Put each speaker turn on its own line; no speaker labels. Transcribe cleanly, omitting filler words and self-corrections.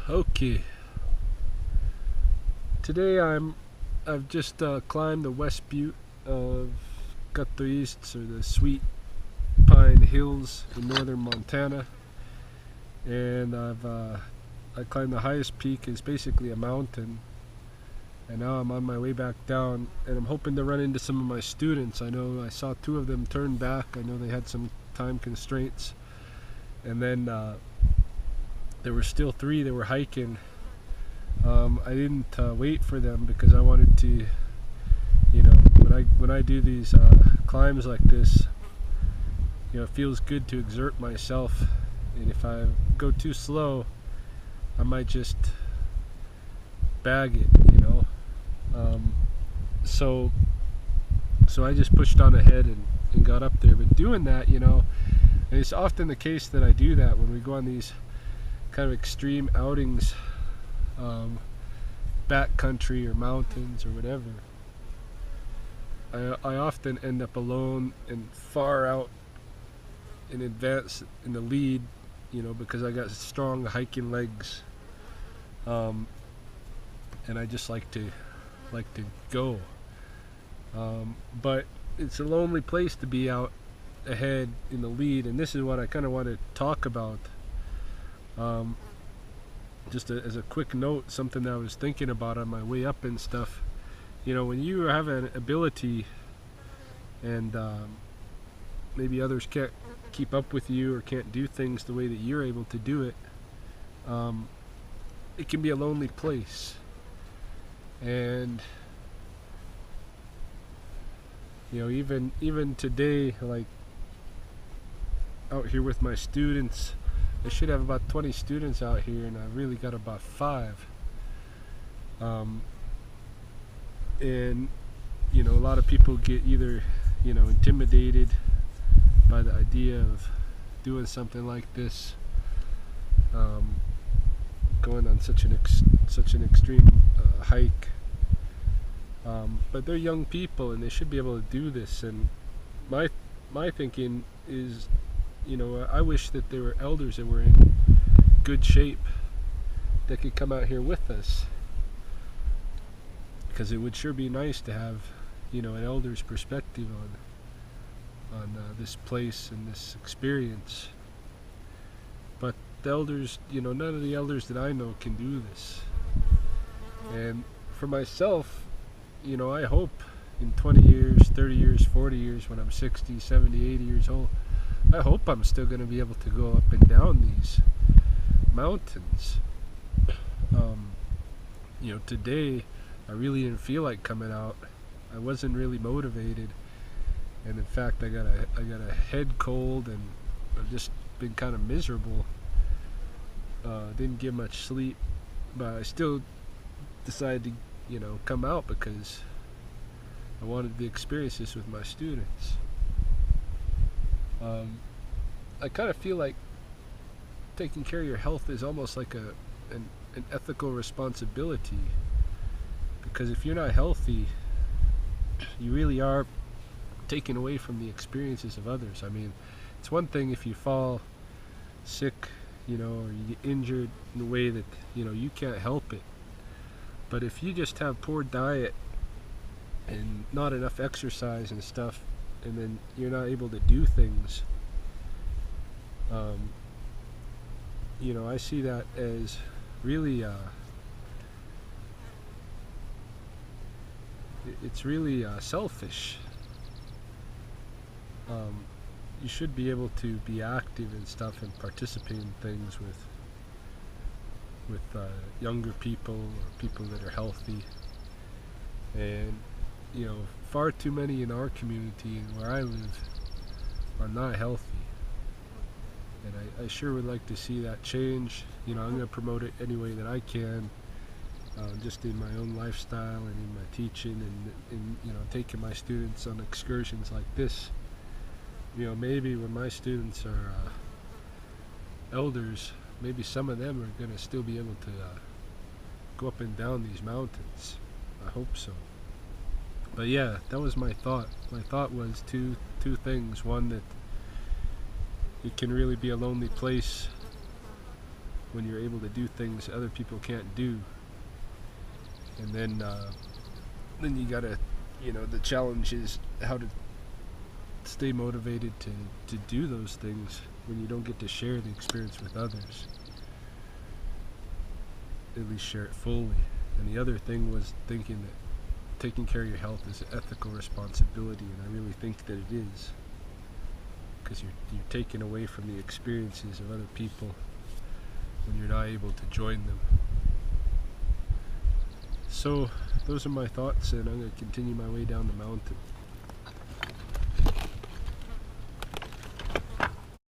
Okay, today I've just climbed the West Butte of Guthrie East, or the Sweet Pine Hills in northern Montana, and I climbed the highest peak. It's basically a mountain, and now I'm on my way back down, and I'm hoping to run into some of my students. I know I saw two of them turn back. I know they had some time constraints, and then there were still three that were hiking. I didn't wait for them because I wanted to, when I do these climbs like this, it feels good to exert myself. And if I go too slow, I might just bag it. So I just pushed on ahead and got up there. But doing that, and it's often the case that I do that when we go on these kind of extreme outings, backcountry or mountains or whatever. I often end up alone and far out in advance in the lead, because I got strong hiking legs, and I just like to go. But it's a lonely place to be out ahead in the lead, and this is what I kind of want to talk about. Just as a quick note, something that I was thinking about on my way up and stuff. When you have an ability and maybe others can't keep up with you or can't do things the way that you're able to do it, it can be a lonely place. And even today, like out here with my students, I should have about 20 students out here, and I've really got about 5. And a lot of people get either intimidated by the idea of doing something like this, going on such an extreme hike. But they're young people, and they should be able to do this. And my thinking is, I wish that there were elders that were in good shape that could come out here with us, because it would sure be nice to have, an elder's perspective on this place and this experience. But the elders, none of the elders that I know can do this. And for myself, I hope in 20 years, 30 years, 40 years, when I'm 60, 70, 80 years old, I hope I'm still going to be able to go up and down these mountains. Today I really didn't feel like coming out. I wasn't really motivated, and in fact I got a head cold, and I've just been kind of miserable. Didn't get much sleep, but I still decided to come out because I wanted to experience this with my students. I kind of feel like taking care of your health is almost like an ethical responsibility, because if you're not healthy, you really are taking away from the experiences of others. I mean, it's one thing if you fall sick, or you get injured in a way that you can't help it. But if you just have poor diet and not enough exercise and stuff, and then you're not able to do things, I see that as really it's really selfish. You should be able to be active and stuff and participate in things with younger people or people that are healthy. And far too many in our community and where I live are not healthy, and I sure would like to see that change. I'm going to promote it any way that I can, just in my own lifestyle and in my teaching, and taking my students on excursions like this. Maybe when my students are elders, maybe some of them are going to still be able to go up and down these mountains. I hope so. But yeah, that was my thought. My thought was two things. One, that it can really be a lonely place when you're able to do things other people can't do. And then you gotta, the challenge is how to stay motivated to do those things when you don't get to share the experience with others. At least share it fully. And the other thing was thinking that taking care of your health is an ethical responsibility, and I really think that it is, because you're taken away from the experiences of other people when you're not able to join them. So those are my thoughts, and I'm going to continue my way down the mountain.